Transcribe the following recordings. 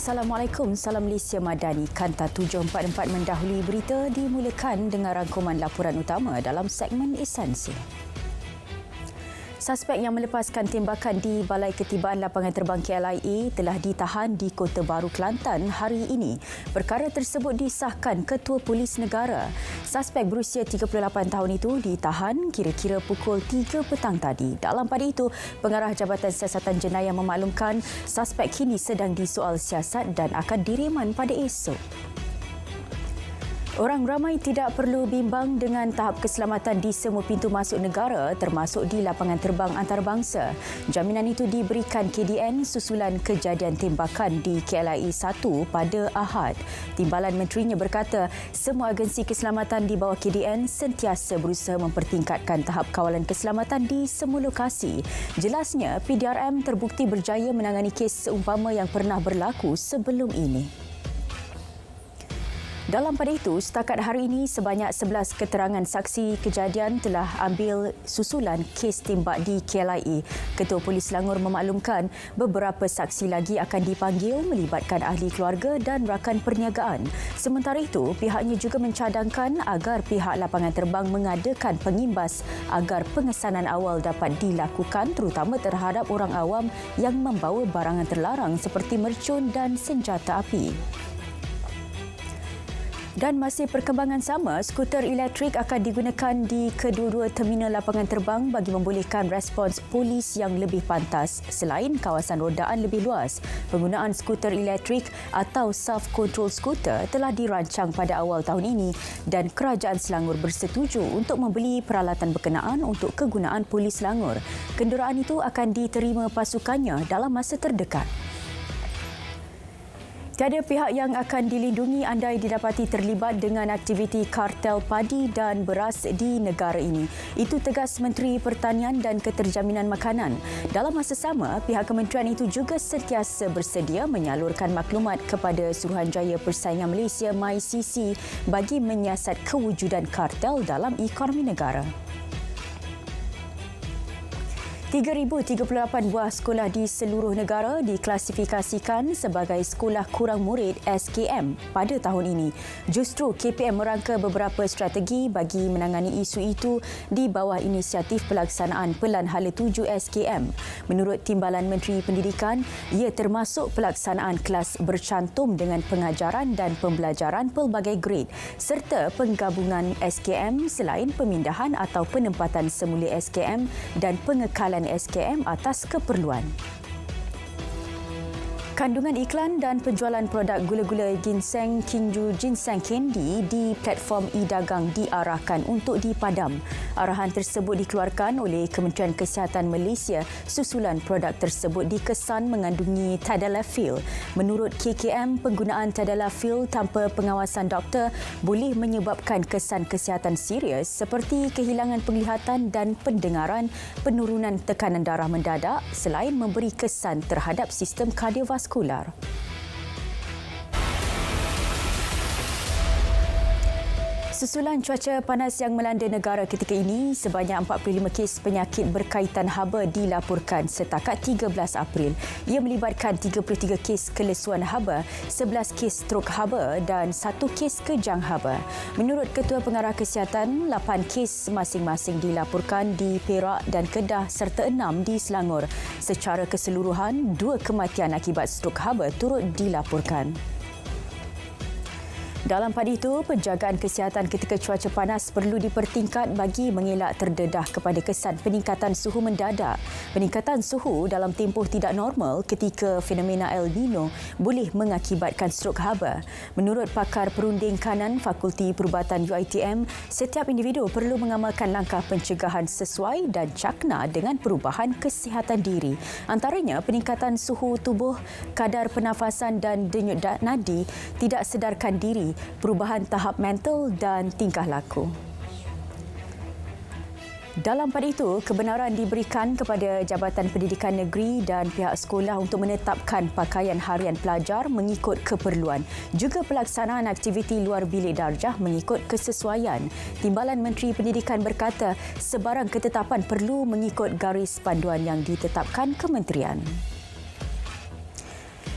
Assalamualaikum, salam Malaysia Madani. Kanta 744 mendahului berita dimulakan dengan rangkuman laporan utama dalam segmen esensi. Suspek yang melepaskan tembakan di Balai Ketibaan Lapangan Terbang KLIA telah ditahan di Kota Baru, Kelantan hari ini. Perkara tersebut disahkan Ketua Polis Negara. Suspek berusia 38 tahun itu ditahan kira-kira pukul 3 petang tadi. Dalam pada itu, Pengarah Jabatan Siasatan Jenayah memaklumkan suspek kini sedang disoal siasat dan akan direman pada esok. Orang ramai tidak perlu bimbang dengan tahap keselamatan di semua pintu masuk negara termasuk di lapangan terbang antarabangsa. Jaminan itu diberikan KDN susulan kejadian tembakan di KLIA 1 pada Ahad. Timbalan menterinya berkata semua agensi keselamatan di bawah KDN sentiasa berusaha mempertingkatkan tahap kawalan keselamatan di semua lokasi. Jelasnya, PDRM terbukti berjaya menangani kes seumpama yang pernah berlaku sebelum ini. Dalam pada itu, setakat hari ini sebanyak 11 keterangan saksi kejadian telah ambil susulan kes tembak di KLIA. Ketua Polis Selangor memaklumkan beberapa saksi lagi akan dipanggil melibatkan ahli keluarga dan rakan perniagaan. Sementara itu, pihaknya juga mencadangkan agar pihak lapangan terbang mengadakan pengimbas agar pengesanan awal dapat dilakukan terutama terhadap orang awam yang membawa barangan terlarang seperti mercun dan senjata api. Dan masih perkembangan sama, skuter elektrik akan digunakan di kedua-dua terminal lapangan terbang bagi membolehkan respons polis yang lebih pantas selain kawasan rodaan lebih luas. Penggunaan skuter elektrik atau self-control skuter telah dirancang pada awal tahun ini dan Kerajaan Selangor bersetuju untuk membeli peralatan berkenaan untuk kegunaan Polis Selangor. Kenderaan itu akan diterima pasukannya dalam masa terdekat. Tiada pihak yang akan dilindungi andai didapati terlibat dengan aktiviti kartel padi dan beras di negara ini. Itu tegas Menteri Pertanian dan Keterjaminan Makanan. Dalam masa sama, pihak kementerian itu juga sentiasa bersedia menyalurkan maklumat kepada Suruhanjaya Persaingan Malaysia MyCC bagi menyiasat kewujudan kartel dalam ekonomi negara. 3,038 buah sekolah di seluruh negara diklasifikasikan sebagai sekolah kurang murid SKM pada tahun ini. Justru KPM merangka beberapa strategi bagi menangani isu itu di bawah inisiatif pelaksanaan Pelan Hala 7 SKM. Menurut Timbalan Menteri Pendidikan, ia termasuk pelaksanaan kelas bercantum dengan pengajaran dan pembelajaran pelbagai grade serta penggabungan SKM selain pemindahan atau penempatan semula SKM dan pengekalan SKM atas keperluan. Kandungan iklan dan penjualan produk gula-gula ginseng Kinju Ginseng Candy di platform e-dagang diarahkan untuk dipadam. Arahan tersebut dikeluarkan oleh Kementerian Kesihatan Malaysia susulan produk tersebut dikesan mengandungi tadalafil. Menurut KKM, penggunaan tadalafil tanpa pengawasan doktor boleh menyebabkan kesan kesihatan serius seperti kehilangan penglihatan dan pendengaran, penurunan tekanan darah mendadak selain memberi kesan terhadap sistem kardiovaskular. Susulan cuaca panas yang melanda negara ketika ini, sebanyak 45 kes penyakit berkaitan haba dilaporkan setakat 13 April. Ia melibatkan 33 kes kelesuan haba, 11 kes strok haba dan 1 kes kejang haba. Menurut Ketua Pengarah Kesihatan, 8 kes masing-masing dilaporkan di Perak dan Kedah serta 6 di Selangor. Secara keseluruhan, 2 kematian akibat strok haba turut dilaporkan. Dalam pada itu, penjagaan kesihatan ketika cuaca panas perlu dipertingkat bagi mengelak terdedah kepada kesan peningkatan suhu mendadak. Peningkatan suhu dalam tempoh tidak normal ketika fenomena El Nino boleh mengakibatkan strok haba. Menurut pakar perunding kanan Fakulti Perubatan UiTM, setiap individu perlu mengamalkan langkah pencegahan sesuai dan cakna dengan perubahan kesihatan diri. Antaranya, peningkatan suhu tubuh, kadar pernafasan dan denyut nadi, tidak sedarkan diri, perubahan tahap mental dan tingkah laku. Dalam pada itu, kebenaran diberikan kepada Jabatan Pendidikan Negeri dan pihak sekolah untuk menetapkan pakaian harian pelajar mengikut keperluan. Juga pelaksanaan aktiviti luar bilik darjah mengikut kesesuaian. Timbalan Menteri Pendidikan berkata, sebarang ketetapan perlu mengikut garis panduan yang ditetapkan kementerian.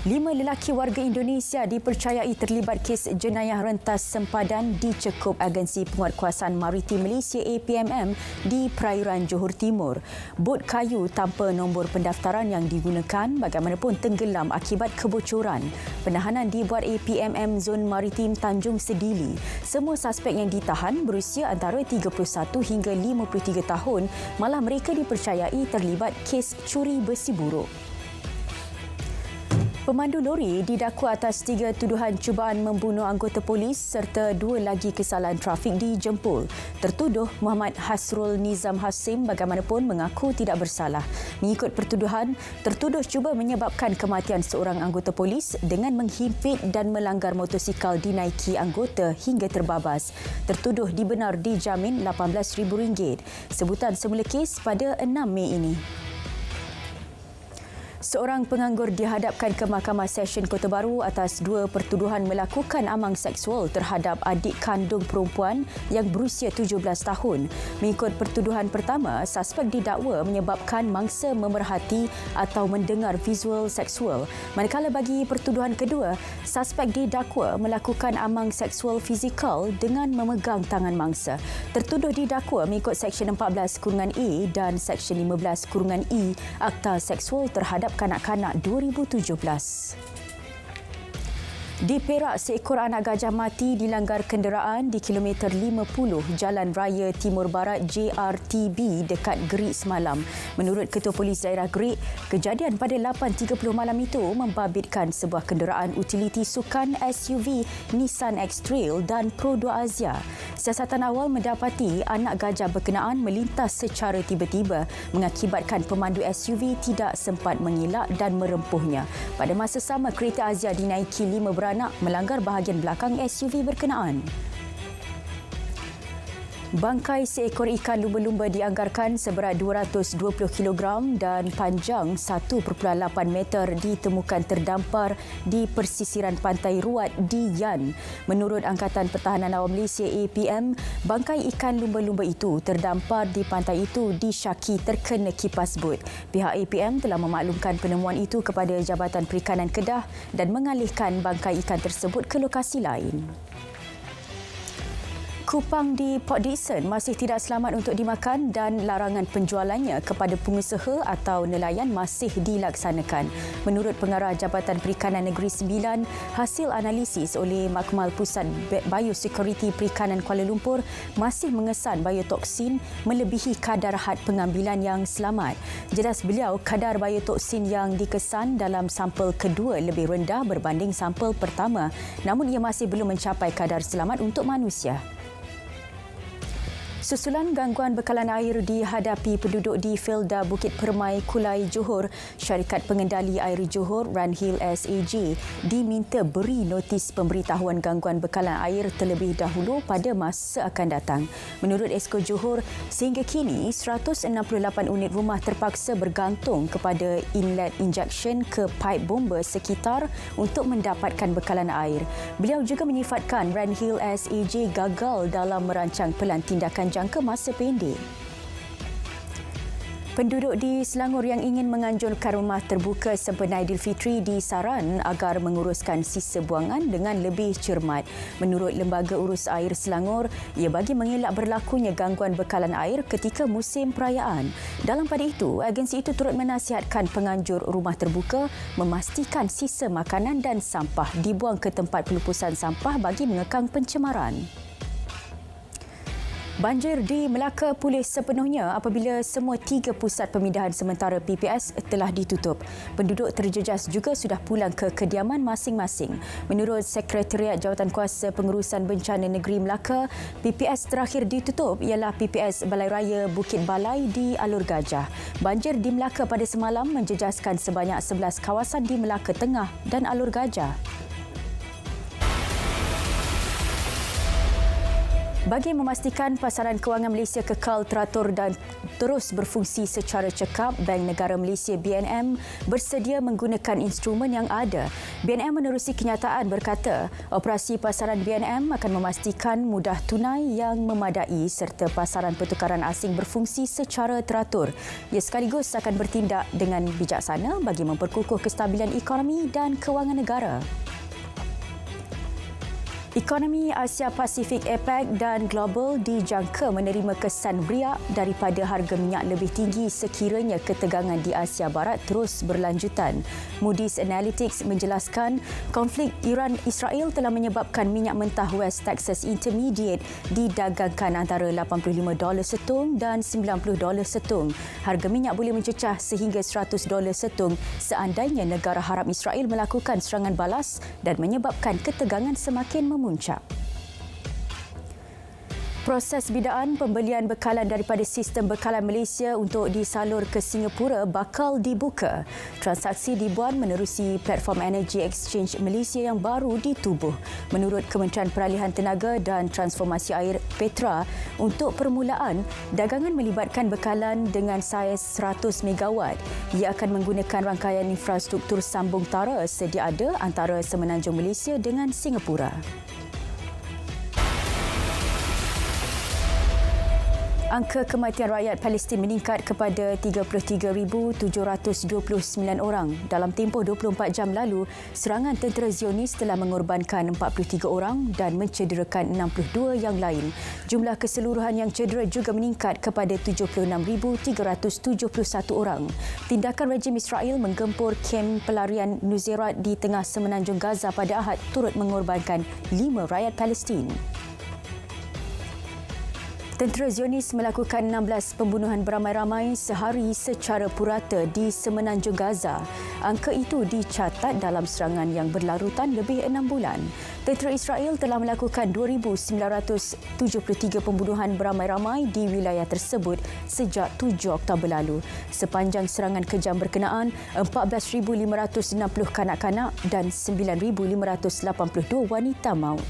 5 lelaki warga Indonesia dipercayai terlibat kes jenayah rentas sempadan dicekup Agensi Penguatkuasaan Maritim Malaysia APMM di perairan Johor Timur. Bot kayu tanpa nombor pendaftaran yang digunakan bagaimanapun tenggelam akibat kebocoran. Penahanan dibuat APMM Zon Maritim Tanjung Sedili. Semua suspek yang ditahan berusia antara 31 hingga 53 tahun, malah mereka dipercayai terlibat kes curi besi buruk. Pemandu lori didakwa atas 3 tuduhan cubaan membunuh anggota polis serta 2 lagi kesalahan trafik di Jempol. Tertuduh Muhammad Hasrul Nizam Hasim bagaimanapun mengaku tidak bersalah. Mengikut pertuduhan, tertuduh cuba menyebabkan kematian seorang anggota polis dengan menghimpit dan melanggar motosikal dinaiki anggota hingga terbabas. Tertuduh dibenar dijamin RM18,000. Sebutan semula kes pada 6 Mei ini. Seorang penganggur dihadapkan ke Mahkamah Session Kota Baru atas 2 pertuduhan melakukan amang seksual terhadap adik kandung perempuan yang berusia 17 tahun. Mengikut pertuduhan pertama, suspek didakwa menyebabkan mangsa memerhati atau mendengar visual seksual. Manakala bagi pertuduhan kedua, suspek didakwa melakukan amang seksual fizikal dengan memegang tangan mangsa. Tertuduh didakwa mengikut Seksyen 14-E dan Seksyen 15-E Akta Seksual terhadap kanak-kanak 2017. Di Perak, seekor anak gajah mati dilanggar kenderaan di kilometer 50 Jalan Raya Timur Barat JRTB dekat Gerik semalam. Menurut Ketua Polis Daerah Gerik, kejadian pada 8.30 malam itu membabitkan sebuah kenderaan utiliti sukan SUV Nissan X-Trail dan Pro 2 Asia. Siasatan awal mendapati anak gajah berkenaan melintas secara tiba-tiba mengakibatkan pemandu SUV tidak sempat mengelak dan merempuhnya. Pada masa sama, kereta Asia dinaiki 5 beranak melanggar bahagian belakang SUV berkenaan. Bangkai seekor ikan lumba-lumba dianggarkan seberat 220 kg dan panjang 1.8 meter ditemukan terdampar di persisiran pantai Ruat di Yan. Menurut Angkatan Pertahanan Awam Malaysia APM, bangkai ikan lumba-lumba itu terdampar di pantai itu disyaki terkena kipas bot. Pihak APM telah memaklumkan penemuan itu kepada Jabatan Perikanan Kedah dan mengalihkan bangkai ikan tersebut ke lokasi lain. Kupang di Port Dickson masih tidak selamat untuk dimakan dan larangan penjualannya kepada pengusaha atau nelayan masih dilaksanakan. Menurut Pengarah Jabatan Perikanan Negeri Sembilan, hasil analisis oleh Makmal Pusat Biosecurity Perikanan Kuala Lumpur masih mengesan biotoksin melebihi kadar had pengambilan yang selamat. Jelas beliau, kadar biotoksin yang dikesan dalam sampel kedua lebih rendah berbanding sampel pertama, namun ia masih belum mencapai kadar selamat untuk manusia. Susulan gangguan bekalan air dihadapi penduduk di Felda Bukit Permai, Kulai, Johor, Syarikat Pengendali Air Johor, Runhill SAJ, diminta beri notis pemberitahuan gangguan bekalan air terlebih dahulu pada masa akan datang. Menurut Esko Johor, sehingga kini 168 unit rumah terpaksa bergantung kepada inlet injection ke paip bomba sekitar untuk mendapatkan bekalan air. Beliau juga menyifatkan Runhill SAJ gagal dalam merancang pelan tindakan jangka masa pendek. Penduduk di Selangor yang ingin menganjurkan rumah terbuka sempena Aidilfitri disaran agar menguruskan sisa buangan dengan lebih cermat. Menurut Lembaga Urus Air Selangor, ia bagi mengelak berlakunya gangguan bekalan air ketika musim perayaan. Dalam pada itu, agensi itu turut menasihatkan penganjur rumah terbuka memastikan sisa makanan dan sampah dibuang ke tempat pelupusan sampah bagi mengekang pencemaran. Banjir di Melaka pulih sepenuhnya apabila semua 3 pusat pemindahan sementara PPS telah ditutup. Penduduk terjejas juga sudah pulang ke kediaman masing-masing. Menurut Sekretariat Jawatankuasa Pengurusan Bencana Negeri Melaka, PPS terakhir ditutup ialah PPS Balai Raya Bukit Balai di Alur Gajah. Banjir di Melaka pada semalam menjejaskan sebanyak 11 kawasan di Melaka Tengah dan Alur Gajah. Bagi memastikan pasaran kewangan Malaysia kekal teratur dan terus berfungsi secara cekap, Bank Negara Malaysia BNM bersedia menggunakan instrumen yang ada. BNM menerusi kenyataan berkata, operasi pasaran BNM akan memastikan mudah tunai yang memadai serta pasaran pertukaran asing berfungsi secara teratur. Ia sekaligus akan bertindak dengan bijaksana bagi memperkukuh kestabilan ekonomi dan kewangan negara. Ekonomi Asia Pasifik APEC dan global dijangka menerima kesan riak daripada harga minyak lebih tinggi sekiranya ketegangan di Asia Barat terus berlanjutan. Moody's Analytics menjelaskan konflik Iran-Israel telah menyebabkan minyak mentah West Texas Intermediate didagangkan antara $85 setung dan $90 setung. Harga minyak boleh mencecah sehingga $100 setung seandainya negara haram Israel melakukan serangan balas dan menyebabkan ketegangan semakin memuncak. Proses bidaan pembelian bekalan daripada sistem bekalan Malaysia untuk disalur ke Singapura bakal dibuka. Transaksi dibuat menerusi platform Energy Exchange Malaysia yang baru ditubuh. Menurut Kementerian Peralihan Tenaga dan Transformasi Air Petra, untuk permulaan, dagangan melibatkan bekalan dengan saiz 100 megawatt. Ia akan menggunakan rangkaian infrastruktur sambung tara sedia ada antara Semenanjung Malaysia dengan Singapura. Angka kematian rakyat Palestin meningkat kepada 33,729 orang. Dalam tempoh 24 jam lalu, serangan tentera Zionis telah mengorbankan 43 orang dan mencederakan 62 yang lain. Jumlah keseluruhan yang cedera juga meningkat kepada 76,371 orang. Tindakan rejim Israel menggempur kem pelarian Nusairat di tengah Semenanjung Gaza pada Ahad turut mengorbankan 5 rakyat Palestin. Tentera Zionis melakukan 16 pembunuhan beramai-ramai sehari secara purata di Semenanjung Gaza. Angka itu dicatat dalam serangan yang berlarutan lebih 6 bulan. Tentera Israel telah melakukan 2,973 pembunuhan beramai-ramai di wilayah tersebut sejak 7 Oktober lalu. Sepanjang serangan kejam berkenaan, 14,560 kanak-kanak dan 9,582 wanita maut.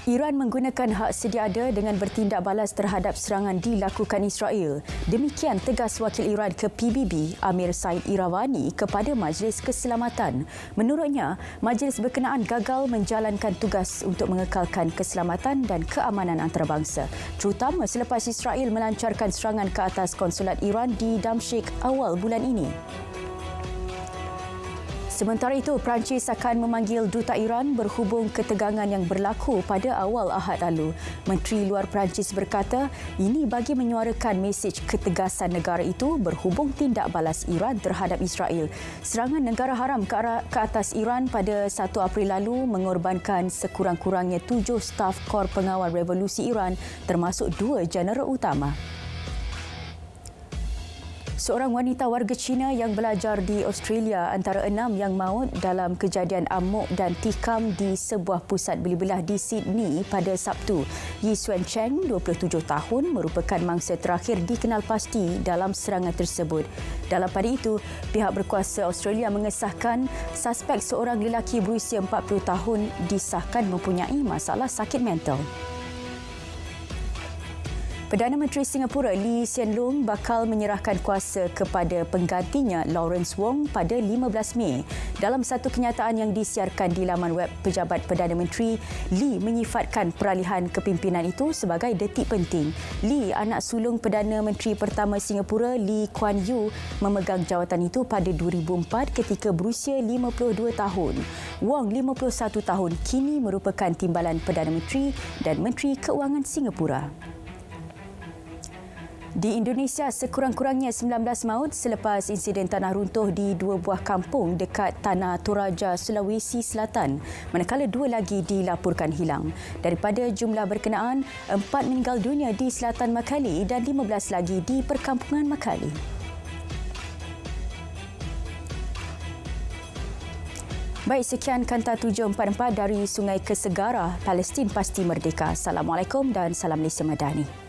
Iran menggunakan hak sedia ada dengan bertindak balas terhadap serangan dilakukan Israel. Demikian tegas wakil Iran ke PBB, Amir Said Iravani kepada Majlis Keselamatan. Menurutnya, majlis berkenaan gagal menjalankan tugas untuk mengekalkan keselamatan dan keamanan antarabangsa, terutama selepas Israel melancarkan serangan ke atas konsulat Iran di Damsyik awal bulan ini. Sementara itu, Perancis akan memanggil Duta Iran berhubung ketegangan yang berlaku pada awal Ahad lalu. Menteri Luar Perancis berkata, ini bagi menyuarakan mesej ketegasan negara itu berhubung tindak balas Iran terhadap Israel. Serangan negara haram ke atas Iran pada 1 April lalu mengorbankan sekurang-kurangnya 7 staf Kor Pengawal Revolusi Iran termasuk 2 jeneral utama. Seorang wanita warga Cina yang belajar di Australia antara 6 yang maut dalam kejadian amok dan tikam di sebuah pusat beli belah di Sydney pada Sabtu. Yi Xuan Cheng, 27 tahun, merupakan mangsa terakhir dikenal pasti dalam serangan tersebut. Dalam pada itu, pihak berkuasa Australia mengesahkan suspek seorang lelaki berusia 40 tahun disahkan mempunyai masalah sakit mental. Perdana Menteri Singapura Lee Hsien Loong bakal menyerahkan kuasa kepada penggantinya Lawrence Wong pada 15 Mei. Dalam satu kenyataan yang disiarkan di laman web pejabat Perdana Menteri, Lee menyifatkan peralihan kepimpinan itu sebagai detik penting. Lee, anak sulung Perdana Menteri pertama Singapura Lee Kuan Yew, memegang jawatan itu pada 2004 ketika berusia 52 tahun. Wong, 51 tahun, kini merupakan timbalan Perdana Menteri dan Menteri Keuangan Singapura. Di Indonesia, sekurang-kurangnya 19 maut selepas insiden tanah runtuh di 2 buah kampung dekat Tanah Toraja, Sulawesi Selatan, manakala 2 lagi dilaporkan hilang. Daripada jumlah berkenaan, 4 meninggal dunia di Selatan Makali dan 15 lagi di Perkampungan Makali. Baik, sekian Kanta 744 dari Sungai Kesegara, Palestin pasti merdeka. Assalamualaikum dan salam Malaysia Madani.